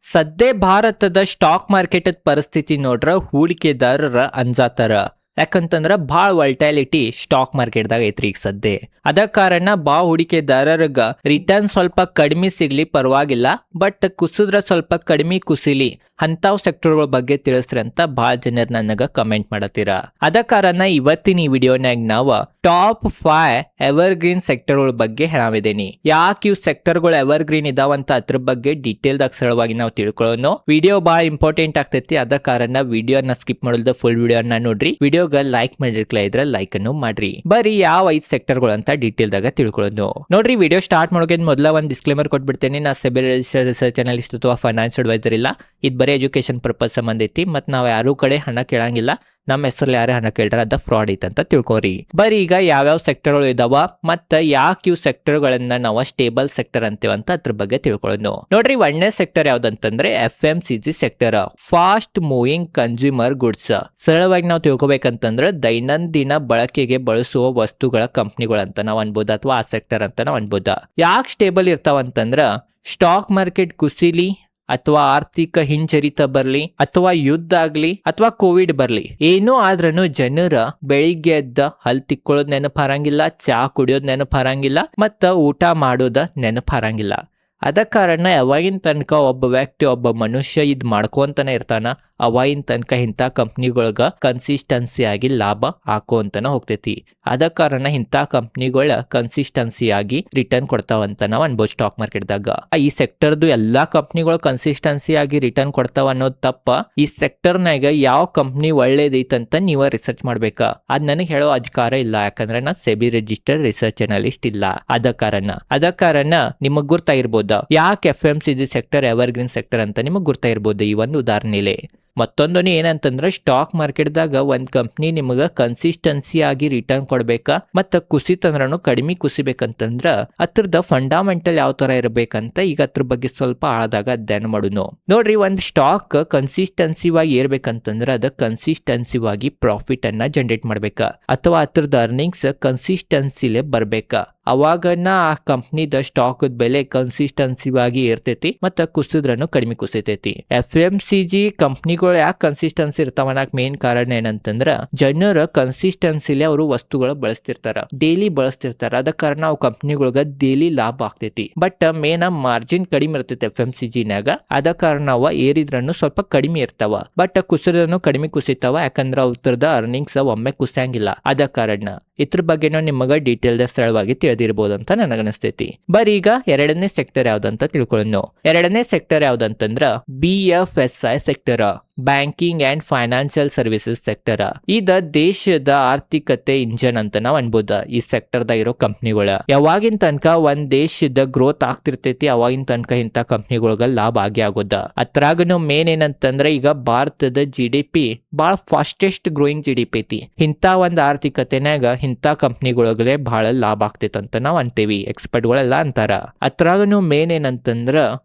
ಸದ್ಯ ಭಾರತದ stock market ಪರಿಸ್ಥಿತಿ ನೋಡ್ರ ಹೂಡಿಕೆದಾರರ ಅಂಜಾತಾರ. ಯಾಕಂತಂದ್ರ ಭಾಳ ವಲ್ಟಾಲಿಟಿ ಸ್ಟಾಕ್ ಮಾರ್ಕೆಟ್ದಾಗ ಐತ್ರಿ ಈಗ ಸದ್ಯ. ಅದ ಕಾರಣ ಹೂಡಿಕೆದಾರರಿಗೆ ರಿಟರ್ನ್ ಸ್ವಲ್ಪ ಕಡಿಮೆ ಸಿಗ್ಲಿ ಪರವಾಗಿಲ್ಲ, ಬಟ್ ಕುಸಿದ್ರ ಸ್ವಲ್ಪ ಕಡಿಮೆ ಕುಸಿಲಿ ಅಂತಾವ್ ಸೆಕ್ಟರ್ಗಳ ಬಗ್ಗೆ ತಿಳಿಸ್ರಿ ಅಂತ ಭಾಳ ಜನರು ನನಗ ಕಮೆಂಟ್ ಮಾಡತ್ತೀರ. ಅದ ಕಾರಣ ಇವತ್ತಿನ ಈ ವಿಡಿಯೋನಾಗ ನಾವು ಟಾಪ್ 5 ಎವರ್ ಗ್ರೀನ್ ಸೆಕ್ಟರ್ಗಳ ಬಗ್ಗೆ ಹೇಳಾವಿದೇನಿ. ಯಾಕೆ ಇವ್ ಸೆಕ್ಟರ್ಗಳು ಎವರ್ ಗ್ರೀನ್ ಇದಾವಂತ ಅದ್ರ ಬಗ್ಗೆ ಡೀಟೇಲ್ ದಾಗ ಸರಳವಾಗಿ ನಾವು ತಿಳ್ಕೊಳ್ಳೋಣ. ವಿಡಿಯೋ ಭಾಳ ಇಂಪಾರ್ಟೆಂಟ್ ಆಗ್ತೈತಿ. ಅದ ಕಾರಣ ವಿಡಿಯೋನ ಸ್ಕಿಪ್ ಮಾಡೋದ ಫುಲ್ ವಿಡಿಯೋನ ನೋಡ್ರಿ. ವಿಡಿಯೋಗ ಲೈಕ್ ಮಾಡಿರ್ಕಲ ಇದ್ರ ಲೈಕ್ ಅನ್ನು ಮಾಡ್ರಿ. ಬರೀ ಯಾವ 5 ಸೆಕ್ಟರ್ಗಳು ಅಂತ ಡೀಟೇಲ್ ದಾಗ ತಿಳ್ಕೊಳ್ಳೋಣ. ನೋಡ್ರಿ, ವಿಡಿಯೋ ಸ್ಟಾರ್ಟ್ ಮಾಡೋಕೆ ಮೊದಲ ಒಂದು ಡಿಸ್ಕ್ಲೇಮರ್ ಕೊಟ್ಬಿಡ್ತೇನೆ. ನಾ ಸೆಬಿ ರಿಜಿಸ್ಟರ್ಡ್ ರಿಸರ್ಚ್ ಅನಲಿಸ್ಟ್ ಅಥವಾ ಫೈನಾನ್ಷಿಯಲ್ ಅಡ್ವೈಸರ್ ಇಲ್ಲ. ಇದು ಬರೀ ಎಜುಕೇಶನ್ ಪರ್ಪಸ್ ಸಂಬಂಧ ಐತಿ. ಮತ್ ನಾವ್ ಯಾರು ಕಡೆ ಹಣ ಕೇಳಂಗಿಲ್ಲ. ನಮ್ಮ ಹೆಸರಲ್ಲಿ ಯಾರೇ ಹಣ ಕೇಳ್ರ ಅದ ಫ್ರಾಡ್ ಐತೆ ಅಂತ ತಿಳ್ಕೊರಿ. ಬರೀ ಈಗ ಯಾವ್ಯಾವ ಸೆಕ್ಟರ್ಗಳು ಇದಾವ ಮತ್ತ ಯಾಕೆ ಇವ್ ಸೆಕ್ಟರ್ಗಳನ್ನ ನಾವು ಸ್ಟೇಬಲ್ ಸೆಕ್ಟರ್ ಅಂತೇವಂತ ಅದ್ರ ಬಗ್ಗೆ ತಿಳ್ಕೊಳ್ಳೋಣ. ನೋಡ್ರಿ, 1ನೇ ಸೆಕ್ಟರ್ ಯಾವ್ದಂತಂದ್ರೆ FMCG sector, fast moving consumer goods. ಸರಳವಾಗಿ ನಾವು ತಿಳ್ಕೊಬೇಕಂತಂದ್ರೆ ದೈನಂದಿನ ಬಳಕೆಗೆ ಬಳಸುವ ವಸ್ತುಗಳ ಕಂಪ್ನಿಗಳಂತ ನಾವು ಅನ್ಬೋದು, ಅಥವಾ ಆ ಸೆಕ್ಟರ್ ಅಂತ ನಾವು ಅನ್ಬೋದ. ಯಾಕೆ ಸ್ಟೇಬಲ್ ಇರ್ತಾವಂತಂದ್ರ ಸ್ಟಾಕ್ ಮಾರ್ಕೆಟ್ ಕುಸಿಲಿ ಅಥವಾ ಆರ್ಥಿಕ ಹಿಂಜರಿತ ಬರ್ಲಿ ಅಥವಾ ಯುದ್ಧ ಆಗ್ಲಿ ಅಥವಾ ಕೋವಿಡ್ ಬರ್ಲಿ, ಏನೋ ಆದ್ರೂ ಜನರ ಬೆಳಿಗ್ಗೆ ಎದ್ದ ಹಲ್ ತಿಕ್ಕೊಳ್ಳೋದ್ ನೆನಪು ಹಾರಂಗಿಲ್ಲ, ಚಾ ಕುಡಿಯೋದ್ ನೆನಪು ಹಾರಂಗಿಲ್ಲ, ಮತ್ತ ಊಟ ಮಾಡೋದ ನೆನಪು ಹಾರಂಗಿಲ್ಲ. ಅದ ಕಾರಣ ಯಾವಾಗಿನ ತನಕ ಒಬ್ಬ ವ್ಯಕ್ತಿ ಒಬ್ಬ ಮನುಷ್ಯ ಇದ್ ಮಾಡ್ಕೊಂತಾನೆ ಇರ್ತಾನ, ಅವಾಗಿನ ತನಕ ಇಂಥ ಕಂಪ್ನಿಗಳ್ಗ ಕನ್ಸಿಸ್ಟೆನ್ಸಿ ಆಗಿ ಲಾಭ ಹಾಕೋಂತನ ಹೋಗ್ತೈತಿ. ಅದ ಕಾರಣ ಇಂಥ ಕಂಪ್ನಿಗಳ ಕನ್ಸಿಸ್ಟೆನ್ಸಿ ಆಗಿ ರಿಟರ್ನ್ ಕೊಡ್ತಾವಂತ ನಾವ್ ಅನ್ಬೋದು ಸ್ಟಾಕ್ ಮಾರ್ಕೆಟ್ದಾಗ. ಈ ಸೆಕ್ಟರ್ದು ಎಲ್ಲಾ ಕಂಪ್ನಿಗಳು ಕನ್ಸಿಸ್ಟೆನ್ಸಿ ಆಗಿ ರಿಟರ್ನ್ ಕೊಡ್ತಾವ ಅನ್ನೋದು ತಪ್ಪ. ಈ ಸೆಕ್ಟರ್ನಾಗ ಯಾವ ಕಂಪ್ನಿ ಒಳ್ಳೇದೈತಂತ ನೀವ ರಿಸರ್ಚ್ ಮಾಡ್ಬೇಕ. ಅದ್ ನನಗೆ ಹೇಳೋ ಅಧಿಕಾರ ಇಲ್ಲ, ಯಾಕಂದ್ರೆ ನಾ ಸೆಬಿ ರಿಜಿಸ್ಟರ್ಡ್ ರಿಸರ್ಚ್ ಅನಲಿಸ್ಟ್ ಇಲ್ಲ. ಅದ ಕಾರಣ ನಿಮಗ್ ಗುರ್ತಾಗಿರ್ಬೋದು ಯಾಕೆ FMCG sector ever green sector ಅಂತ ನಿಮಗ್ ಗುರ್ತಾಗಿರ್ಬೋದು ಈ ಒಂದು ಉದಾಹರಣೆಲೆ. ಮತ್ತೊಂದು ಏನಂತಂದ್ರೆ ಸ್ಟಾಕ್ ಮಾರ್ಕೆಟ್ದಾಗ ಒಂದ್ ಕಂಪ್ನಿ ನಿಮಗ ಕನ್ಸಿಸ್ಟೆನ್ಸಿ ಆಗಿ ರಿಟರ್ನ್ ಕೊಡ್ಬೇಕಾ ಮತ್ತ ಕುಸಿತಂದ್ರೂ ಕಡಿಮೆ ಕುಸಿಬೇಕಂತಂದ್ರ ಅದ್ರದ ಫಂಡಾಮೆಂಟಲ್ ಯಾವ ತರ ಇರ್ಬೇಕಂತ ಈಗ ಅದ್ರ ಬಗ್ಗೆ ಸ್ವಲ್ಪ ಆಳದಾಗ ಅಧ್ಯಯನ ಮಾಡೋಣ. ನೋಡ್ರಿ, ಒಂದ್ ಸ್ಟಾಕ್ ಕನ್ಸಿಸ್ಟೆನ್ಸಿವಾಗಿ ಏರ್ಬೇಕಂತಂದ್ರ ಅದ ಕನ್ಸಿಸ್ಟೆನ್ಸಿವಾಗಿ ಪ್ರಾಫಿಟ್ ಅನ್ನ ಜನರೇಟ್ ಮಾಡ್ಬೇಕ, ಅಥವಾ ಅದ್ರದ ಅರ್ನಿಂಗ್ಸ್ ಕನ್ಸಿಸ್ಟೆನ್ಸಿಲೆ ಬರ್ಬೇಕ. ಅವಾಗನ ಆ ಕಂಪ್ನಿದ ಸ್ಟಾಕ್ ಬೆಲೆ ಕನ್ಸಿಸ್ಟೆನ್ಸಿವಾಗಿ ಇರ್ತೈತಿ ಮತ್ತ ಕುಸಿದ್ರನು ಕಡಿಮೆ ಕುಸಿತೈತಿ. FMCG ಕಂಪ್ನಿಗಳು ಯಾಕೆ ಕನ್ಸಿಸ್ಟೆನ್ಸಿ ಇರ್ತಾವ ಅನ್ನಕ್ ಮೇನ್ ಕಾರಣ ಏನಂತಂದ್ರ ಜನರ ಕನ್ಸಿಸ್ಟೆನ್ಸಿಲಿ ಅವರು ವಸ್ತುಗಳು ಬಳಸ್ತಿರ್ತಾರ, ಡೈಲಿ ಬಳಸ್ತಿರ್ತಾರ. ಅದ ಕಾರಣ ಅವು ಕಂಪ್ನಿಗಳ್ಗ ಡೈಲಿ ಲಾಭ ಆಗ್ತೈತಿ. ಬಟ್ ಮೇನ್ ಮಾರ್ಜಿನ್ ಕಡಿಮೆ ಇರ್ತೈತಿ FMCG ನಾಗ. ಅದ ಕಾರಣ ಅವ ಏರಿದ್ರನು ಸ್ವಲ್ಪ ಕಡಿಮೆ ಇರ್ತಾವ, ಬಟ್ ಕುಸಿದ್ರನು ಕಡಿಮೆ ಕುಸಿತಾವ, ಯಾಕಂದ್ರ ಅವ್ರದ ಅರ್ನಿಂಗ್ಸ್ ಒಮ್ಮೆ ಕುಸಿಯಂಗಿಲ್ಲ. ಅದ ಕಾರಣ ಇದ್ರ ಬಗ್ಗೆನೂ ನಿಮಗ ಡೀಟೇಲ್ ಸ್ಥಳವಾಗಿ ತಿಳಿದಿರ್ಬೋದು ಅಂತ ನನಗನಿಸ್ತೈತಿ. ಬರೀ ಈಗ 2ನೇ ಸೆಕ್ಟರ್ ಯಾವ್ದಂತ ತಿಳ್ಕೊಳ್ಳೋಣ. 2ನೇ ಸೆಕ್ಟರ್ ಯಾವ್ದಂತಂದ್ರ BFSI sector, banking and financial services sector. ಇದ ದೇಶದ ಆರ್ಥಿಕತೆ ಇಂಜನ್ ಅಂತ ನಾವ್ ಅನ್ಬೋದ. ಈ ಸೆಕ್ಟರ್ ದಾಗ ಇರೋ ಕಂಪ್ನಿಗಳ ಯಾವಾಗಿನ ತನಕ ಒಂದ್ ದೇಶದ ಗ್ರೋತ್ ಆಗ್ತಿರ್ತೈತಿ, ಅವಾಗಿನ ತನಕ ಇಂಥ ಕಂಪ್ನಿಗಳ್ಗ ಲಾಭ ಆಗೋದ. ಅದ್ರಾಗನು ಮೇನ್ ಏನಂತಂದ್ರೆ ಈಗ ಭಾರತದ GDP ಬಹಳ ಫಾಸ್ಟೆಸ್ಟ್ ಗ್ರೋಯಿಂಗ್ GDP ಐತಿ. ಇಂಥ ಒಂದ್ ಆರ್ಥಿಕತೆನಾಗ ಇಂಥ ಕಂಪ್ನಿಗಳಿಗೆ ಬಹಳ ಲಾಭ ಆಗ್ತೈತಿ ಅಂತ ನಾವ್ ಅಂತೀವಿ, ಎಕ್ಸ್ಪರ್ಟ್ಗಳೆಲ್ಲ ಅಂತಾರ. ಅದ್ರಾಗನು ಮೇನ್ ಏನಂತಂದ್ರ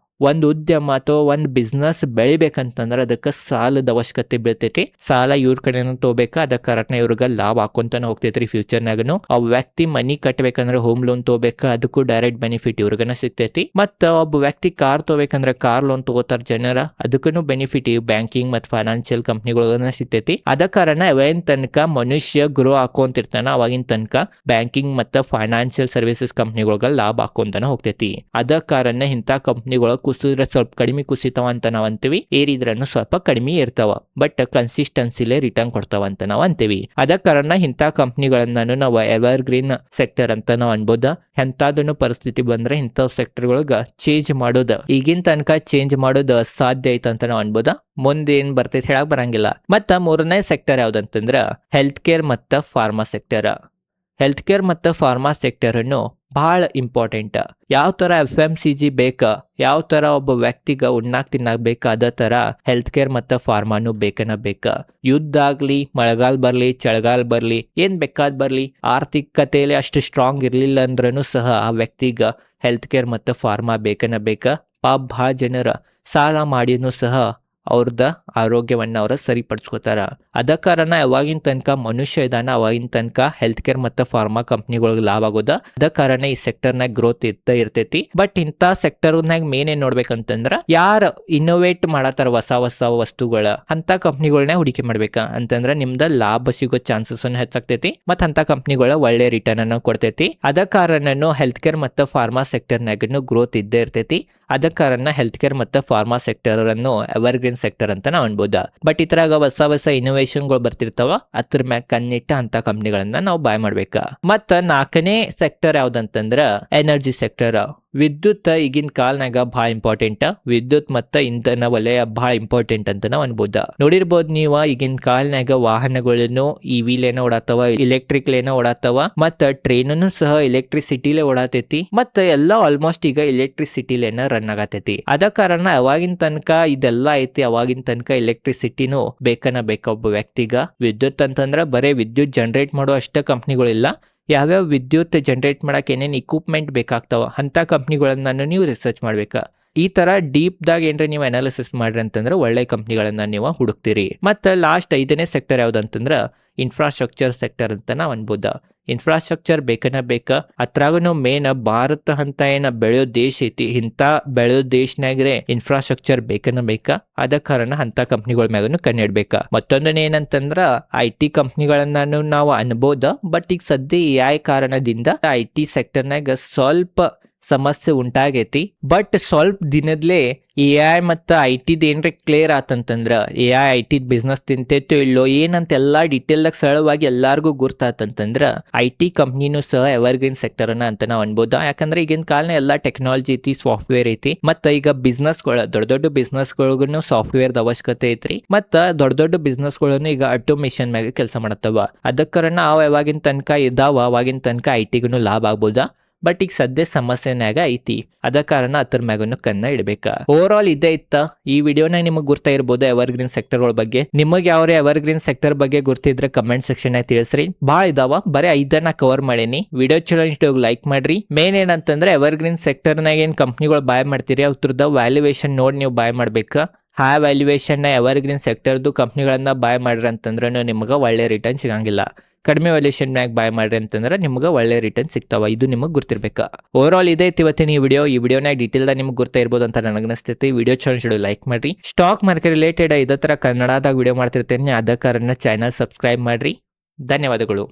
ಒಂದ್ ಉದ್ಯಮ ಅಥವಾ ಒಂದ್ ಬಿಸ್ನೆಸ್ ಬೆಳಿಬೇಕಂತಂದ್ರ ಅದಕ್ಕೆ ಸಾಲದ ಅವಶ್ಯಕತೆ ಬೀಳ್ತೈತಿ. ಸಾಲ ಇವ್ರ ಕಡೆನೂ ತಗೋಬೇಕಾ, ಅದ ಕಾರಣ ಇವ್ರಿಗೆ ಲಾಭ ಹಾಕೊಂತಾನೆ ಹೋಗ್ತೈತ್ರಿ. ಫ್ಯೂಚರ್ನಾಗನು ಆ ವ್ಯಕ್ತಿ ಮನಿ ಕಟ್ಟಬೇಕಂದ್ರೆ ಹೋಮ್ ಲೋನ್ ತಗೋಬೇಕಾ, ಅದಕ್ಕೂ ಡೈರೆಕ್ಟ್ ಬೆನಿಫಿಟ್ ಇವ್ರಿಗನ ಸಿಗ್ತೈತಿ. ಮತ್ತ ಒಬ್ಬ ವ್ಯಕ್ತಿ ಕಾರ್ ತಗೋಬೇಕಂದ್ರೆ ಕಾರ್ ಲೋನ್ ತಗೋತಾರ ಜನರ, ಅದಕ್ಕೂ ಬೆನಿಫಿಟ್ ಈ ಬ್ಯಾಂಕಿಂಗ್ ಮತ್ ಫೈನಾನ್ಷಿಯಲ್ ಕಂಪ್ನಿಗಳನ್ನ ಸಿಗ್ತೈತಿ. ಅದ ಕಾರಣ ಅವಾಗಿನ ತನಕ ಮನುಷ್ಯ ಗ್ರೋ ಹಾಕೊಂತಿರ್ತಾನ, ಅವಾಗಿನ ತನಕ ಬ್ಯಾಂಕಿಂಗ್ ಮತ್ತ ಫೈನಾನ್ಷಿಯಲ್ ಸರ್ವಿಸಸ್ ಕಂಪ್ನಿಗಳ್ಗ ಲಾಭ ಹಾಕೊಂತಾನೆ ಹೋಗ್ತೈತಿ. ಅದ ಕಾರಣ ಇಂಥ ಕಂಪ್ನಿಗಳು ಕುಸಿದ್ರೆ ಸ್ವಲ್ಪ ಕಡಿಮೆ ಕುಸಿತಾವ ಅಂತ ನಾವ್ ಅಂತೀವಿ, ಏರಿದ್ರನ್ನು ಸ್ವಲ್ಪ ಕಡಿಮೆ ಇರ್ತಾವ, ಬಟ್ ಕನ್ಸಿಸ್ಟೆನ್ಸಿಲೆ ರಿಟರ್ನ್ ಕೊಡ್ತಾವ ಅಂತ ನಾವ್ ಅಂತೀವಿ. ಅದ ಕಾರಣ ಇಂಥ ಕಂಪ್ನಿಗಳನ್ನ ನಾವು ಎವರ್ ಗ್ರೀನ್ ಸೆಕ್ಟರ್ ಅಂತ ನಾವ್ ಅನ್ಬೋದ. ಎಂತಾದನ್ನು ಪರಿಸ್ಥಿತಿ ಬಂದ್ರೆ ಇಂಥ ಸೆಕ್ಟರ್ಗಳಗ ಚೇಂಜ್ ಮಾಡೋದ ಈಗಿನ ತನಕ ಚೇಂಜ್ ಮಾಡೋದು ಅಸಾಧ್ಯ ಐತ ಅಂತ ನಾವ್ ಅನ್ಬೋದ. ಮುಂದೆ ಏನ್ ಬರ್ತೈತಿ ಹೇಳಕ್ ಬರಂಗಿಲ್ಲ. ಮತ್ತ 3ನೇ ಸೆಕ್ಟರ್ ಯಾವ್ದಂತಂದ್ರ ಹೆಲ್ತ್ ಕೇರ್ ಮತ್ತ ಫಾರ್ಮಾ ಸೆಕ್ಟರ್. ಹೆಲ್ತ್ ಕೇರ್ ಮತ್ತು ಫಾರ್ಮಾ ಸೆಕ್ಟರ್ ಅನ್ನು ಬಹಳ ಇಂಪಾರ್ಟೆಂಟ್. ಯಾವ ತರ FMCG ಬೇಕ, ಯಾವ ತರ ಒಬ್ಬ ವ್ಯಕ್ತಿಗ ಉಣ್ಣಾಕ್ ತಿನ್ನಾಕ್ ಬೇಕ, ಅದ ತರ ಹೆಲ್ತ್ ಕೇರ್ ಮತ್ತು ಫಾರ್ಮಾನು ಬೇಕ. ಯುದ್ಧ ಆಗ್ಲಿ, ಮಳೆಗಾಲ ಬರ್ಲಿ, ಚಳಿಗಾಲ ಬರ್ಲಿ, ಏನ್ ಬೇಕಾದ್ ಬರ್ಲಿ, ಆರ್ಥಿಕತೆಯಲ್ಲಿ ಅಷ್ಟು ಸ್ಟ್ರಾಂಗ್ ಇರ್ಲಿಲ್ಲ ಅಂದ್ರೂ ಸಹ ಆ ವ್ಯಕ್ತಿಗ ಹೆಲ್ತ್ ಕೇರ್ ಮತ್ತು ಫಾರ್ಮಾ ಬೇಕ. ಬಹಳ ಜನರ ಸಾಲ ಮಾಡಿನೂ ಸಹ ಅವ್ರದ ಆರೋಗ್ಯವನ್ನ ಅವ್ರ ಸರಿಪಡಿಸ್ಕೋತಾರ. ಅದ ಕಾರಣ ಯಾವಾಗಿನ ತನಕ ಮನುಷ್ಯ ಇದಾನ ಅವಾಗಿನ ತನಕ ಹೆಲ್ತ್ ಕೇರ್ ಮತ್ತು ಫಾರ್ಮಾ ಕಂಪ್ನಿಗಳಿಗೆ ಲಾಭ ಆಗೋದ. ಅದ ಕಾರಣ ಈ ಸೆಕ್ಟರ್ನಾಗ ಗ್ರೋತ್ ಇರ್ತೈತಿ. ಬಟ್ ಇಂಥ ಸೆಕ್ಟರ್ನಾಗ ಮೇನ್ ಏನ್ ನೋಡ್ಬೇಕಂತಂದ್ರ ಯಾರು ಇನ್ನೋವೇಟ್ ಮಾಡತ್ತಾರ ಹೊಸ ಹೊಸ ವಸ್ತುಗಳ ಅಂತ ಕಂಪ್ನಿಗಳನ್ನ ಹೂಡಿಕೆ ಮಾಡ್ಬೇಕ ಅಂತಂದ್ರ ನಿಮ್ದ ಲಾಭ ಸಿಗೋ ಚಾನ್ಸಸ್ ಹೆಚ್ಚಾಗ್ತೈತಿ ಮತ್ತ ಅಂತ ಕಂಪ್ನಿಗಳ ಒಳ್ಳೆ ರಿಟರ್ನ್ ಅನ್ನು ಕೊಡ್ತೈತಿ. ಅದ ಕಾರಣನು ಹೆಲ್ತ್ ಕೇರ್ ಮತ್ತು ಫಾರ್ಮಾ ಸೆಕ್ಟರ್ನಾಗನು ಗ್ರೋತ್ ಇದ್ದೇ ಇರ್ತೈತಿ. ಅದ ಕಾರಣ ಹೆಲ್ತ್ ಕೇರ್ ಮತ್ತು ಫಾರ್ಮಾ ಸೆಕ್ಟರ್ ಅನ್ನು ಎವರ್ಗ್ರೀನ್ ಸೆಕ್ಟರ್ ಅಂತ ನಾವು ಅನ್ಬೋದ. ಬಟ್ ಇದ್ರಾಗ ಹೊಸ ಹೊಸ ಇನೋವೇಷನ್ಗಳು ಬರ್ತಿರ್ತಾವ, ಅದ್ರ ಮ್ಯಾಗ ಕಣ್ಣಿಟ್ಟ ಅಂತ ಕಂಪ್ನಿಗಳನ್ನ ನಾವು ಬಾಯ್ ಮಾಡ್ಬೇಕ. ಮತ್ತ 4ನೇ ಸೆಕ್ಟರ್ ಯಾವ್ದಂತಂದ್ರ ಎನರ್ಜಿ ಸೆಕ್ಟರ್. ವಿದ್ಯುತ್ ಈಗಿನ ಕಾಲ್ನಾಗ ಬಹಳ ಇಂಪಾರ್ಟೆಂಟ್. ವಿದ್ಯುತ್ ಮತ್ತ ಇಂಧನ ವಲಯ ಬಹಳ ಇಂಪಾರ್ಟೆಂಟ್ ಅಂತ ನಾವು ಅನ್ಬೋದ. ನೋಡಿರ್ಬೋದು ನೀವು ಈಗಿನ ಕಾಲ್ನಾಗ ವಾಹನಗಳನ್ನು ಇವಿಲೇನ ಓಡಾತವ, ಇಲೆಕ್ಟ್ರಿಕ್ ಲೇನ ಓಡಾತವ, ಮತ್ತ ಟ್ರೈನನ್ನು ಸಹ ಎಲೆಕ್ಟ್ರಿಸಿಟಿಲೇ ಓಡಾತೈತಿ. ಮತ್ತ ಎಲ್ಲ ಆಲ್ಮೋಸ್ಟ್ ಈಗ ಎಲೆಕ್ಟ್ರಿಸಿಟಿಲೇನ ರನ್ ಆಗತೈತಿ. ಅದ ಕಾರಣ ಅವಾಗಿನ ತನಕ ಇದೆಲ್ಲ ಐತಿ, ಅವಾಗಿನ ತನಕ ಎಲೆಕ್ಟ್ರಿಸಿಟಿನೂ ಬೇಕನ ಒಬ್ಬ ವ್ಯಕ್ತಿಗ. ವಿದ್ಯುತ್ ಅಂತಂದ್ರ ಬರೇ ವಿದ್ಯುತ್ ಜನರೇಟ್ ಮಾಡೋ ಅಷ್ಟ ಕಂಪ್ನಿಗಳಿಲ್ಲ, ಯಾವ್ಯಾವ ವಿದ್ಯುತ್ ಜನರೇಟ್ ಮಾಡಕ್ ಏನೇನ್ ಇಕ್ವಿಪ್ಮೆಂಟ್ ಬೇಕಾಗ್ತಾವ ಅಂತ ಕಂಪ್ನಿಗಳನ್ನ ನೀವು ರಿಸರ್ಚ್ ಮಾಡ್ಬೇಕ. ಈ ತರ ಡೀಪ್ ದಾಗ ಏನ್ರಿ ನೀವು ಅನಾಲಿಸಿಸ್ ಮಾಡ್ರಿ ಅಂತಂದ್ರೆ ಒಳ್ಳೆ ಕಂಪ್ನಿಗಳನ್ನ ನೀವು ಹುಡುಕ್ತಿರಿ. ಮತ್ತ ಲಾಸ್ಟ್ 5ನೇ ಸೆಕ್ಟರ್ ಯಾವ್ದಂತಂದ್ರ ಇನ್ಫ್ರಾಸ್ಟ್ರಕ್ಚರ್ ಸೆಕ್ಟರ್ ಅಂತ ನಾವ್ ಅನ್ಬೋದ. ಇನ್ಫ್ರಾಸ್ಟ್ರಕ್ಚರ್ ಬೇಕನ ಬೇಕ. ಅದ್ರಾಗನು ಮೇನ್ ಭಾರತ ಅಂತ ಏನ ಬೆಳೆಯೋ ದೇಶ ಐತಿ, ಇಂತ ಬೆಳೆಯೋ ದೇಶನಾಗ್ರೆ ಇನ್ಫ್ರಾಸ್ಟ್ರಕ್ಚರ್ ಬೇಕನ ಬೇಕ. ಅದ ಕಾರಣ ಅಂತ ಕಂಪ್ನಿಗಳ ಮ್ಯಾಗನು ಕಣ್ಣಿಡ್ಬೇಕ. ಮತ್ತೊಂದನ ಏನಂತಂದ್ರ IT ಕಂಪ್ನಿಗಳನ್ನ ನಾವು ಅನ್ಬೋದ. ಬಟ್ ಈಗ ಸದ್ಯ AI ಕಾರಣದಿಂದ IT ಸೆಕ್ಟರ್ನಾಗ ಸ್ವಲ್ಪ ಸಮಸ್ಯೆ ಉಂಟಾಗೈತಿ. ಬಟ್ ಸ್ವಲ್ಪ ದಿನದ್ಲೇ AI ಮತ್ತು IT ಏನ್ರಿ ಕ್ಲಿಯರ್ ಆತಂತಂದ್ರ AI IT ಬಿಸ್ನೆಸ್ ತಿಂತೈತೋ ಇಲ್ಲೋ ಏನಂತ ಎಲ್ಲಾ ಡಿಟೇಲ್ದಾಗ ಸರಳವಾಗಿ ಎಲ್ಲಾರ್ಗೂ ಗುರ್ತಾತಂತಂದ್ರ IT ಕಂಪ್ನಿನೂ ಸಹ ಎವರ್ಗ್ರೀನ್ ಸೆಕ್ಟರ್ ಅಂತ ನಾವ್ ಅನ್ಬೋದ. ಯಾಕಂದ್ರೆ ಈಗಿನ ಕಾಲನ ಎಲ್ಲಾ ಟೆಕ್ನಾಲಜಿ ಐತಿ, ಸಾಫ್ಟ್ವೇರ್ ಐತಿ. ಮತ್ತ ಈಗ ಬಿಸ್ನೆಸ್ಗಳು ದೊಡ್ಡ ಬಿಸ್ನೆಸ್ಗಳಿಗೂ ಸಾಫ್ಟ್ವೇರ್ ಅವಶ್ಯಕತೆ ಐತ್ರಿ. ಮತ್ತ ದೊಡ್ಡ ಬಿಸ್ನೆಸ್ಗಳನ್ನು ಈಗ ಆಟೋಮೇಷನ್ ಮ್ಯಾಗ ಕೆಲಸ ಮಾಡತ್ತವ. ಅದ ಕಾರಣ ಅವ ಯಾವಾಗಿನ ತನಕ ಇದಾವ ಅವಾಗಿನ ತನಕ ITಗೂ ಲಾಭ ಆಗ್ಬೋದ. ಬಟ್ ಈಗ ಸದ್ಯ ಸಮಸ್ಯೆನಾಗ ಐತಿ. ಅದ ಕಾರಣ ಅದ್ರ ಮ್ಯಾಗನು ಕಣ್ಣ ಇಡ್ಬೇಕ. ಓವರ್ ಆಲ್ ಇದೇ ಇತ್ತ ಈ ವಿಡಿಯೋನ ನಿಮಗೆ ಗುರ್ತಾ ಇರ್ಬೋದು ಎವರ್ಗ್ರೀನ್ ಸೆಕ್ಟರ್ ಬಗ್ಗೆ. ನಿಮಗೆ ಯಾವ ಎವರ್ಗ್ರೀನ್ ಸೆಕ್ಟರ್ ಬಗ್ಗೆ ಗುರ್ತಿದ್ರೆ ಕಮೆಂಟ್ ಸೆಕ್ಷನ್ ನಾಗ ತಿಳಿಸ್ರಿ. ಭಾಳ ಇದಾವ, ಬರೀ 5 ಕವರ್ ಮಾಡೇನಿ. ವಿಡಿಯೋ ಚಲೋ ಲೈಕ್ ಮಾಡ್ರಿ. ಮೇನ್ ಏನಂತಂದ್ರೆ ಎವರ್ಗ್ರೀನ್ ಸೆಕ್ಟರ್ನಾಗ ಏನ್ ಕಂಪ್ನಿಗಳು ಬಾಯ್ ಮಾಡ್ತೀರಿ ಅದ್ರದ ವ್ಯಾಲ್ಯೂಯೇಷನ್ ನೋಡಿ ನೀವು ಬಾಯ್ ಮಾಡ್ಬೇಕ. ಹೈ ವ್ಯಾಲ್ಯೂಯೇಷನ್ ಎವರ್ಗ್ರೀನ್ ಸೆಕ್ಟರ್ದು ಕಂಪ್ನಿಗಳನ್ನ ಬಾಯ್ ಮಾಡ್ರಿ ಅಂತಂದ್ರೆ ನಿಮ್ಗೆ ಒಳ್ಳೆ ರಿಟರ್ನ್ ಸಿಗಂಗಿಲ್ಲ. ಕಡಿಮೆ ವ್ಯಾಲ್ಯೂಯೇಷನ್ ಮ್ಯಾಗ ಬಾಯ್ ಮಾಡ್ರಿ ಅಂತಂದ್ರೆ ನಿಮ್ಗೆ ಒಳ್ಳೆ ರಿಟರ್ನ್ ಸಿಗ್ತಾವ. ಇದು ನಿಮಗೆ ಗುರ್ತಿರ್ಬೇಕು. ಓವರ್ ಆಲ್ ಇದೇ ಇತ್ತು ಇವತ್ತಿನ ಈ ವಿಡಿಯೋನಾಗ ಡೀಟೇಲ್ ನಿಮ್ಗೆ ಗುರ್ತಾ ಇರ್ಬೋದು ಅಂತ ನನಗನ್ನಿಸ್ತೈತಿ. ವಿಡಿಯೋ ಚಲೋ ಲೈಕ್ ಮಾಡ್ರಿ. ಸ್ಟಾಕ್ ಮಾರ್ಕೆಟ್ ರಿಲೇಟೆಡ್ ಇದೇ ತರ ಕನ್ನಡದಾಗ ವಿಡಿಯೋ ಮಾಡ್ತಿರ್ತೇನೆ. ಅದ ಕಾರಣ ಚಾನಲ್ ಸಬ್ಸ್ಕ್ರೈಬ್ ಮಾಡ್ರಿ. ಧನ್ಯವಾದಗಳು.